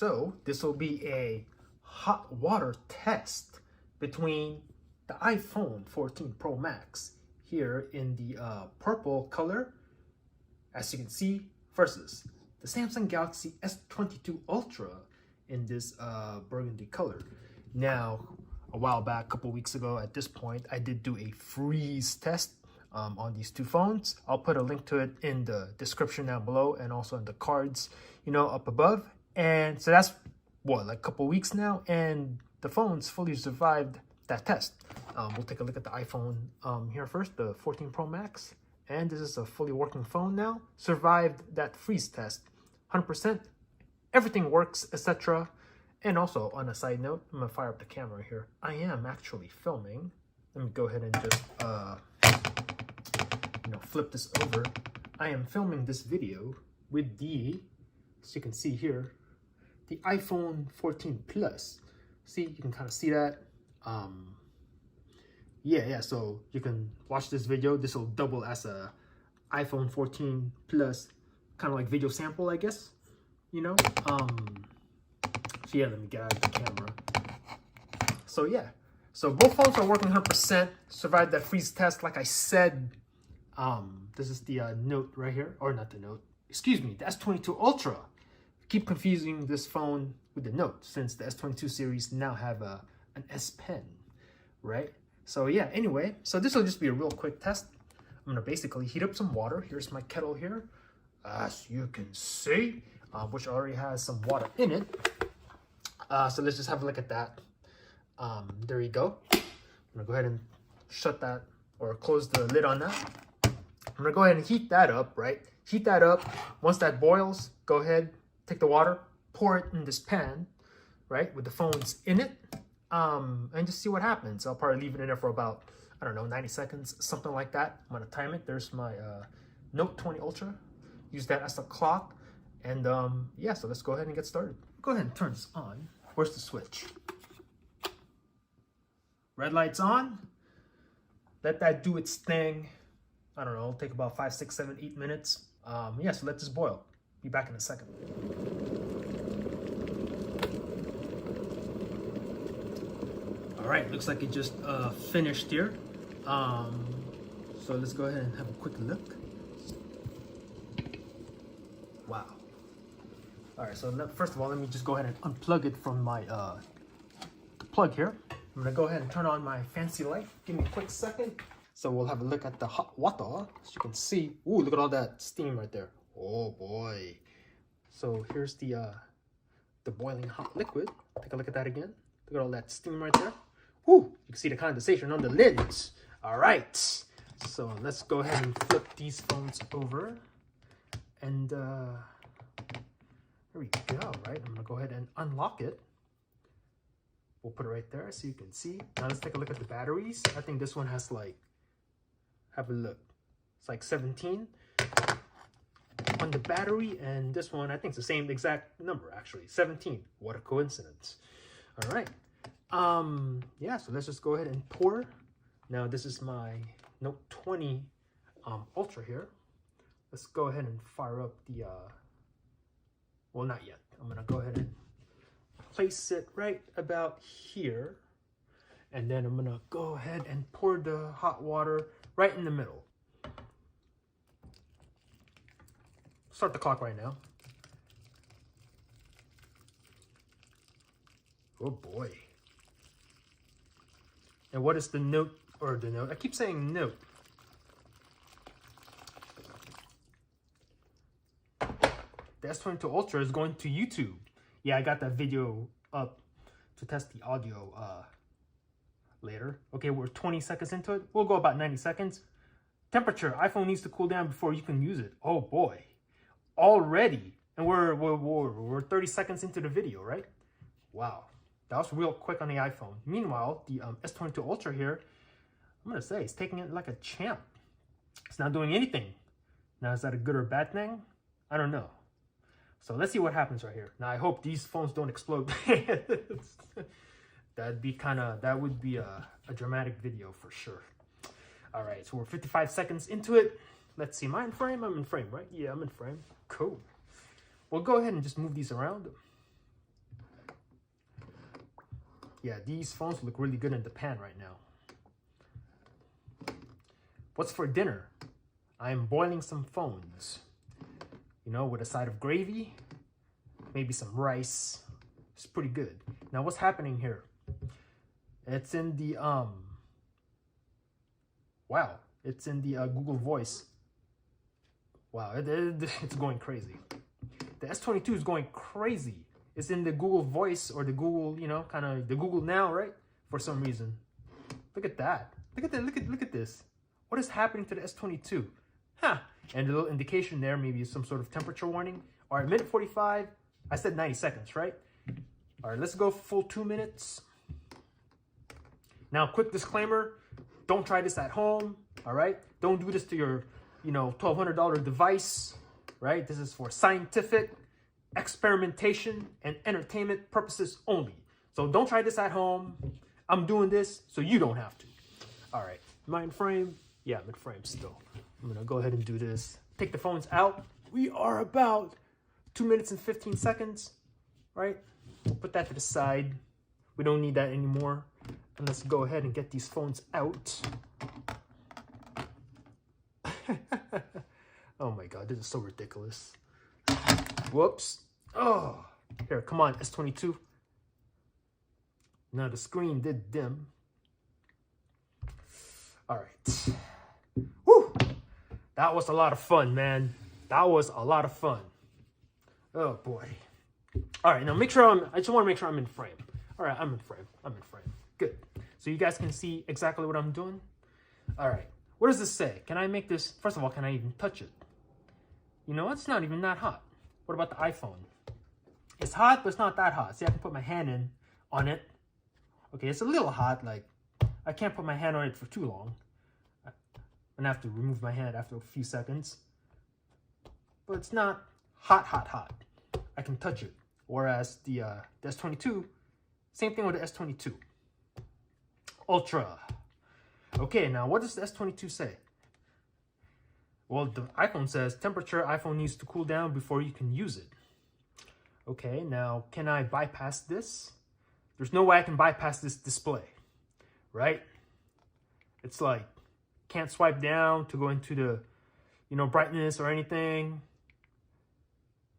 So this will be a hot water test between the iPhone 14 Pro Max here in the purple color, as you can see, versus the Samsung Galaxy S22 Ultra in this burgundy color. Now, a while back, a couple weeks ago at this point, I did do a freeze test on these two phones. I'll put a link to it in the description down below and also in the cards, you know, up above. And so that's what, like a couple weeks now, and the phones fully survived that test. We'll take a look at the iPhone here first, the 14 Pro Max. And this is a fully working phone now. Survived that freeze test, 100%. Everything works, etc. And also, on a side note, I'm gonna fire up the camera here. I am actually filming. Let me go ahead and just, flip this over. I am filming this video with the, as you can see here, the iPhone 14 Plus. See, you can kind of see that. So you can watch this video. This will double as a iPhone 14 Plus kind of like video sample, I guess, you know. So yeah, let me get out of the camera. So yeah, so both phones are working 100%, survived that freeze test. Like I said, this is the Note right here, or not the Note, excuse me, the S22 Ultra. Keep confusing this phone with the Note, since the S22 series now have an S Pen, right? So yeah, anyway, so this will just be a real quick test. I'm gonna basically heat up some water. Here's my kettle here, as you can see, which already has some water in it. So let's just have a look at that. There you go. I'm gonna go ahead and shut that, or close the lid on that. I'm gonna go ahead and heat that up, right? Heat that up. Once that boils, go ahead, take the water, pour it in this pan, right, with the phones in it, and just see what happens. I'll probably leave it in there for about, I don't know, 90 seconds, something like that. I'm gonna time it. There's my Note 20 Ultra. Use that as a clock. And yeah, so let's go ahead and get started. Go ahead and turn this on. Where's the switch? Red light's on. Let that do its thing. I don't know, it'll take about 5, 6, 7, 8 minutes. Yeah, so let this boil. Be back in a second. All right, looks like it just finished here. So let's go ahead and have a quick look. Wow. All right, so first of all, let me just go ahead and unplug it from my plug here. I'm gonna go ahead and turn on my fancy light. Give me a quick second. So we'll have a look at the hot water. As you can see, ooh, look at all that steam right there. Oh boy. So here's the boiling hot liquid. Take a look at that again. Look at all that steam right there. Woo, you can see the condensation on the lids. All right. So let's go ahead and flip these phones over. And there we go, right? I'm gonna go ahead and unlock it. We'll put it right there so you can see. Now let's take a look at the batteries. I think this one has like, have a look. It's like 17 on the battery, and this one I think it's the same exact number actually, 17. What a coincidence. All right. Yeah, so let's just go ahead and pour. Now this is my Note 20 Ultra here. Let's go ahead and fire up the well, not yet. I'm gonna go ahead and place it right about here, and then I'm gonna go ahead and pour the hot water right in the middle. Start the clock right now. Oh boy. And what is the Note, or the Note? I keep saying Note. The S22 Ultra is going to YouTube. Yeah, I got that video up to test the audio later. Okay, we're 20 seconds into it. We'll go about 90 seconds. Temperature, iPhone needs to cool down before you can use it. Oh boy, already. And we're 30 seconds into the video, right? Wow, that was real quick on the iPhone. Meanwhile, the S22 Ultra here, I'm gonna say, it's taking it like a champ. It's not doing anything. Now, is that a good or bad thing? I don't know. So let's see what happens right here. Now, I hope these phones don't explode. That would be a dramatic video for sure. All right, so we're 55 seconds into it. Let's see, am I in frame? I'm in frame, right? Yeah, I'm in frame. Cool. We'll go ahead and just move these around. Yeah, these phones look really good in the pan right now. What's for dinner? I am boiling some phones. You know, with a side of gravy, maybe some rice. It's pretty good. Now, what's happening here? It's in the, wow, it's in the Google Voice. Wow, it's going crazy. The S22 is going crazy. It's in the Google Voice or the Google, you know, kind of the Google Now, right? For some reason. Look at that. Look at that. Look at this. What is happening to the S22? Huh. And the little indication there, maybe some sort of temperature warning. All right, minute 45. I said 90 seconds, right? All right, let's go full 2 minutes. Now, quick disclaimer. Don't try this at home, all right? Don't do this to your, you know, $1,200 device, right? This is for scientific experimentation and entertainment purposes only. So don't try this at home. I'm doing this so you don't have to. All right, am I in frame? Yeah, I'm in frame still. I'm gonna go ahead and do this. Take the phones out. We are about 2 minutes and 15 seconds, right? We'll put that to the side. We don't need that anymore. And let's go ahead and get these phones out. Oh my God, this is so ridiculous. Whoops. Oh, here, come on, S22. Now the screen did dim. All right. Woo! That was a lot of fun, man. That was a lot of fun. Oh boy. All right, now make sure I just want to make sure I'm in frame. All right, I'm in frame. I'm in frame. Good. So you guys can see exactly what I'm doing. All right. What does this say? Can I make this? First of all, can I even touch it? You know, it's not even that hot. What about the iPhone? It's hot, but it's not that hot. See, I can put my hand in on it. Okay, it's a little hot. Like, I can't put my hand on it for too long. I'm gonna have to remove my hand after a few seconds. But it's not hot, hot, hot. I can touch it. Whereas the S22, same thing with the S22 Ultra. Okay, now what does the S22 say? Well, the iPhone says temperature, iPhone needs to cool down before you can use it. Okay, now can I bypass this? There's no way I can bypass this display, right? It's like, can't swipe down to go into the, you know, brightness or anything.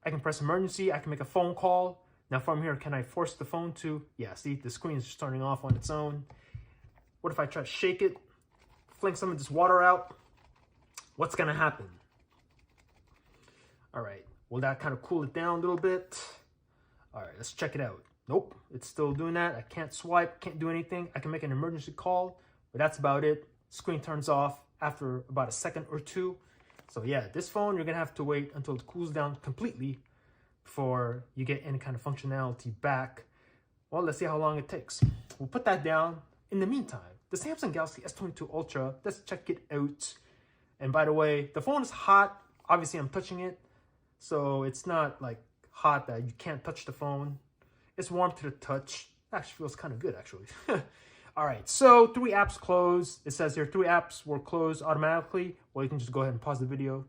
I can press emergency, I can make a phone call. Now from here, can I force the phone to, yeah, see, the screen is just turning off on its own. What if I try to shake it, fling some of this water out? What's gonna happen? All right, will that kind of cool it down a little bit? All right, let's check it out. Nope, it's still doing that. I can't swipe, can't do anything. I can make an emergency call, but that's about it. Screen turns off after about a second or two. So yeah, this phone, you're gonna have to wait until it cools down completely before you get any kind of functionality back. Well, let's see how long it takes. We'll put that down. In the meantime, the Samsung Galaxy S22 Ultra, let's check it out. And by the way, the phone is hot. Obviously, I'm touching it. So it's not like hot that you can't touch the phone. It's warm to the touch. Actually feels kind of good, actually. All right, so 3 apps closed. It says here 3 apps were closed automatically. Well, you can just go ahead and pause the video,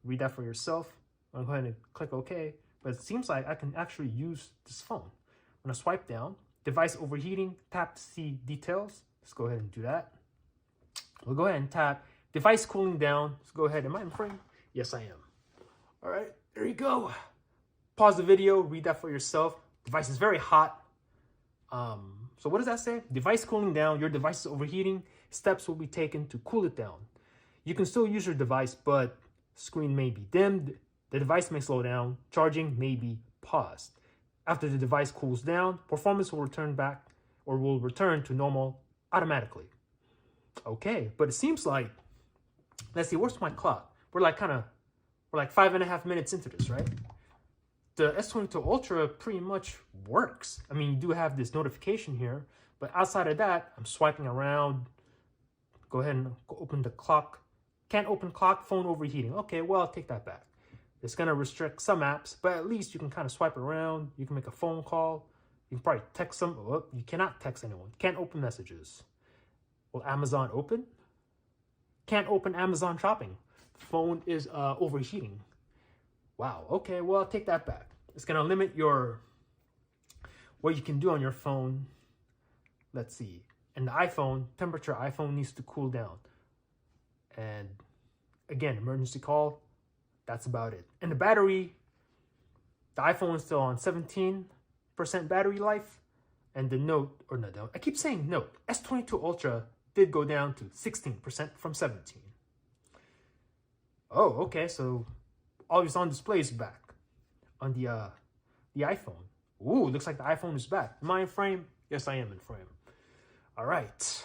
read that for yourself. I'll go ahead and click OK. But it seems like I can actually use this phone. I'm gonna swipe down. Device overheating, tap to see details. Let's go ahead and do that. We'll go ahead and tap device cooling down. Let's go ahead. Am I in frame? Yes, I am. All right, there you go. Pause the video, read that for yourself. Device is very hot. So what does that say? Device cooling down, your device is overheating. Steps will be taken to cool it down. You can still use your device, but screen may be dimmed. The device may slow down. Charging may be paused. After the device cools down, performance will return back or will return to normal automatically. Okay, but it seems like, let's see, where's my clock? We're like 5.5 minutes into this, right? The S22 Ultra pretty much works. I mean, you do have this notification here, but outside of that, I'm swiping around. Go ahead and open the clock. Can't open clock, phone overheating. Okay, well, I'll take that back. It's gonna restrict some apps, but at least you can kind of swipe around. You can make a phone call. You can probably text some. Oh, you cannot text anyone. Can't open messages. Will Amazon open? Can't open Amazon shopping. Phone is overheating. Wow, okay, well, I'll take that back. It's gonna limit what you can do on your phone let's see. And the iPhone, temperature iPhone needs to cool down. And again, emergency call, that's about it. And the battery, the iPhone is still on 17% battery life. And the Note, or no, I keep saying Note, S22 Ultra did go down to 16% from 17. Oh, okay, so always on display is back on the iPhone. Ooh, looks like the iPhone is back. Am I in frame? Yes, I am in frame. All right.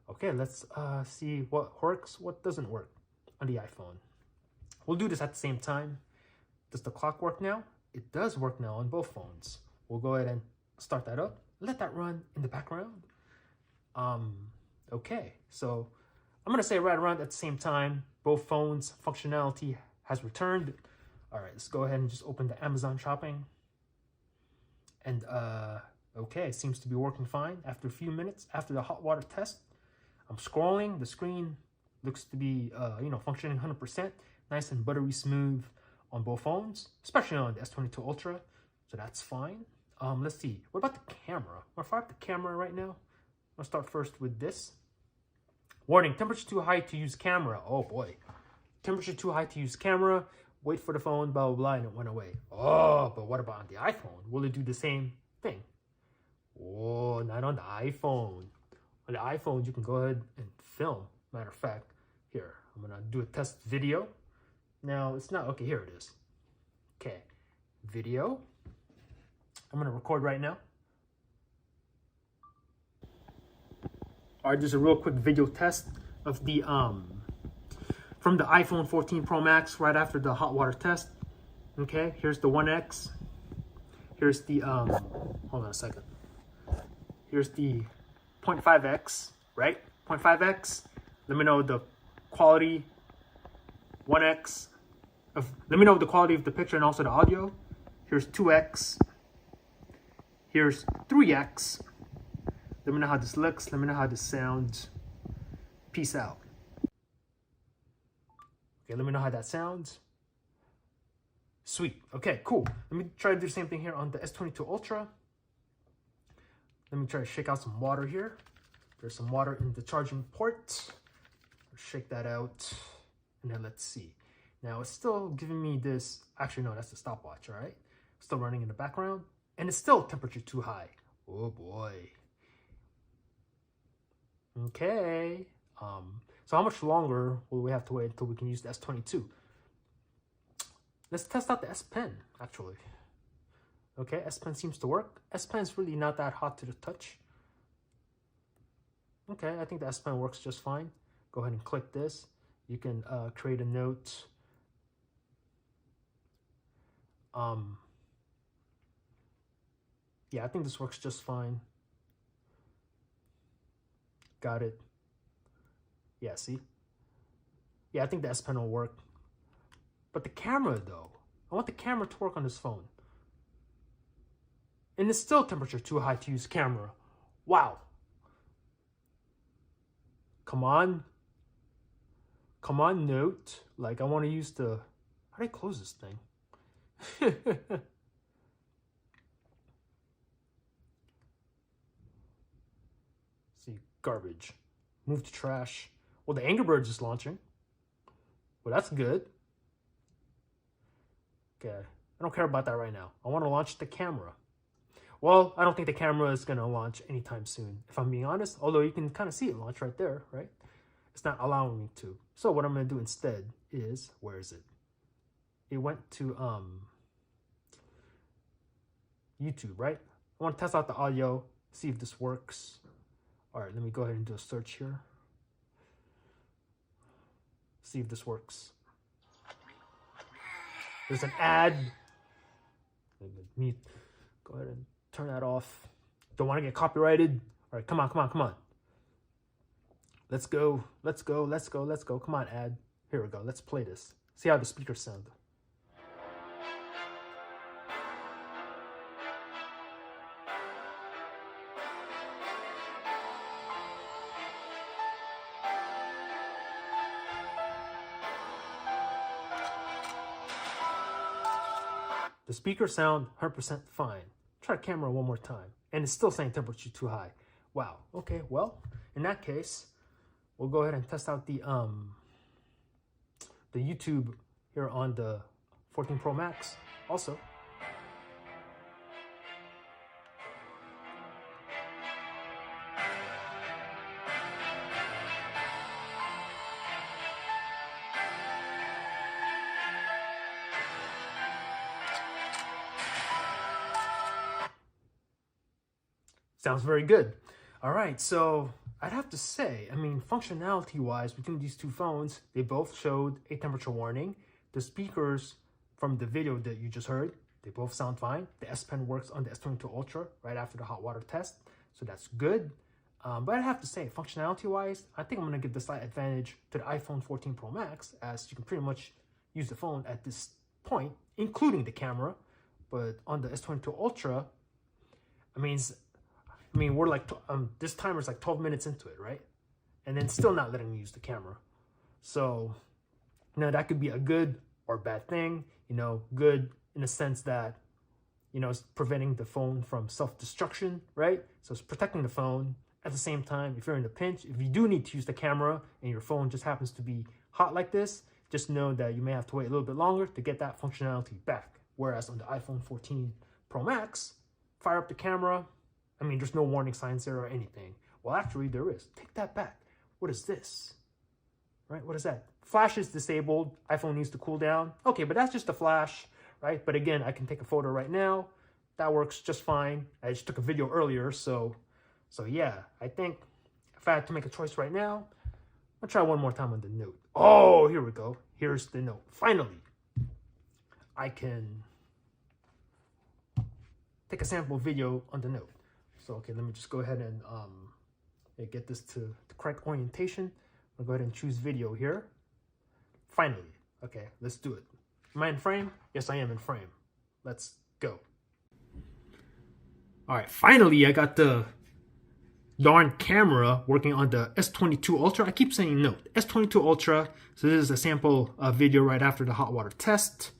Okay, let's see what works, what doesn't work on the iPhone. We'll do this at the same time. Does the clock work now? It does work now on both phones. We'll go ahead and start that up. Let that run in the background. Okay, so I'm gonna say right around at the same time, both phones functionality has returned. All right, let's go ahead and just open the Amazon shopping. And okay, it seems to be working fine. After a few minutes, after the hot water test, I'm scrolling. The screen looks to be, functioning 100%. Nice and buttery smooth on both phones, especially on the S22 Ultra. So that's fine. Let's see. What about the camera? I'll fire up the camera right now. I'll start first with this. Warning, temperature too high to use camera. Oh boy. Temperature too high to use camera. Wait for the phone, blah, blah, blah, and it went away. Oh, but what about on the iPhone? Will it do the same thing? Oh, not on the iPhone. On the iPhone, you can go ahead and film. Matter of fact, here, I'm gonna do a test video. Now, it's not, okay, here it is. Okay, video. I'm gonna record right now. All right, just a real quick video test of the, from the iPhone 14 Pro Max right after the hot water test. Okay, here's the 1X. Here's the, hold on a second. Here's the 0.5X, right? 0.5X. Let me know the quality. 1X. Let me know the quality of the picture and also the audio. Here's 2X. Here's 3X. Let me know how this looks. Let me know how this sounds. Peace out. Okay, let me know how that sounds. Sweet. Okay, cool. Let me try to do the same thing here on the S22 Ultra. Let me try to shake out some water here. There's some water in the charging port. Shake that out. And then let's see. Now it's still giving me this. Actually, no, that's the stopwatch, all right? Still running in the background. And it's still temperature too high. Oh boy. Okay. So how much longer will we have to wait until we can use the S22? Let's test out the S Pen, actually. Okay, S Pen seems to work. S Pen is really not that hot to the touch. Okay, I think the S Pen works just fine. Go ahead and click this. You can create a note. Yeah, I think this works just fine. Got it. Yeah, see? Yeah, I think the S Pen will work. But the camera, though. I want the camera to work on this phone. And it's still temperature too high to use camera. Wow. Come on. Come on, Note. Like, I want to use the... How do I close this thing? See, garbage. Move to trash. Well, the Angry Birds is launching. Well, that's good. Okay, I don't care about that right now. I want to launch the camera. Well, I don't think the camera is going to launch anytime soon, if I'm being honest. Although you can kind of see it launch right there, right? It's not allowing me to. So what I'm going to do instead is, where is it? It went to YouTube, right? I want to test out the audio, see if this works. All right, let me go ahead and do a search here. See if this works. There's an ad. Let me go ahead and turn that off. Don't want to get copyrighted. All right, come on, come on, come on. Let's go, let's go, let's go, let's go. Come on, ad. Here we go. Let's play this. See how the speakers sound. The speakers sound 100% fine. try the camera one more time. And it's still saying temperature too high. Wow. Okay, well, in that case, we'll go ahead and test out the YouTube here on the 14 Pro Max also. Sounds very good. All right, so I'd have to say, I mean, functionality-wise, between these two phones, they both showed a temperature warning. The speakers from the video that you just heard, they both sound fine. The S Pen works on the S22 Ultra right after the hot water test, so that's good. But I'd have to say, functionality-wise, I think I'm going to give the slight advantage to the iPhone 14 Pro Max, as you can pretty much use the phone at this point, including the camera. But on the S22 Ultra, I mean, we're like, this timer's like 12 minutes into it, right? And then still not letting me use the camera. So, you know, that could be a good or bad thing. You know, good in the sense that, you know, it's preventing the phone from self-destruction, right? So it's protecting the phone. At the same time, if you're in a pinch, if you do need to use the camera and your phone just happens to be hot like this, just know that you may have to wait a little bit longer to get that functionality back. Whereas on the iPhone 14 Pro Max, fire up the camera. I mean, there's no warning signs there or anything. Well, actually, there is. Take that back. What is this? Right? What is that? Flash is disabled. iPhone needs to cool down. Okay, but that's just a flash, right? But again, I can take a photo right now. That works just fine. I just took a video earlier, so yeah. I think if I had to make a choice right now, I'll try one more time on the Note. Oh, here we go. Here's the Note. Finally, I can take a sample video on the Note. So, okay, let me just go ahead and get this to the correct orientation. I'll go ahead and choose video here. Finally. Okay, let's do it. Am I in frame? Yes, I am in frame. Let's go. All right, finally, I got the darn camera working on the S22 Ultra. I keep saying Note. S22 Ultra. So this is a sample video right after the hot water test.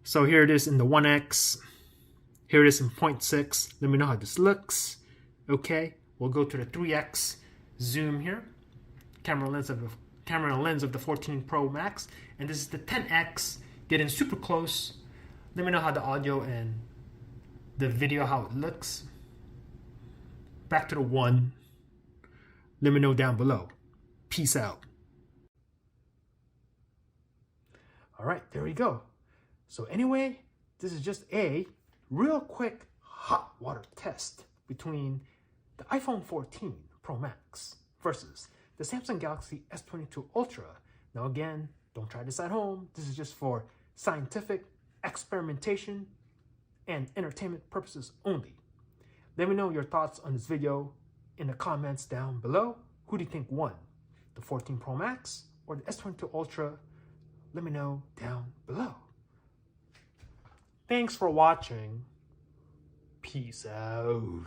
So here it is in the 1X. Here it is in 0.6. Let me know how this looks. Okay, we'll go to the 3X zoom here. Camera lens of the 14 Pro Max, and this is the 10X. Getting super close. Let me know how the audio and the video how it looks. Back to the 1. Let me know down below. Peace out. All right, there we go. So anyway, this is just a real quick hot water test between the iPhone 14 Pro Max versus the Samsung Galaxy S22 Ultra. Now again, don't try this at home. This is just for scientific experimentation and entertainment purposes only. Let me know your thoughts on this video in the comments down below. Who do you think won? The 14 Pro Max or the S22 Ultra? Let me know down below. Thanks for watching. Peace out.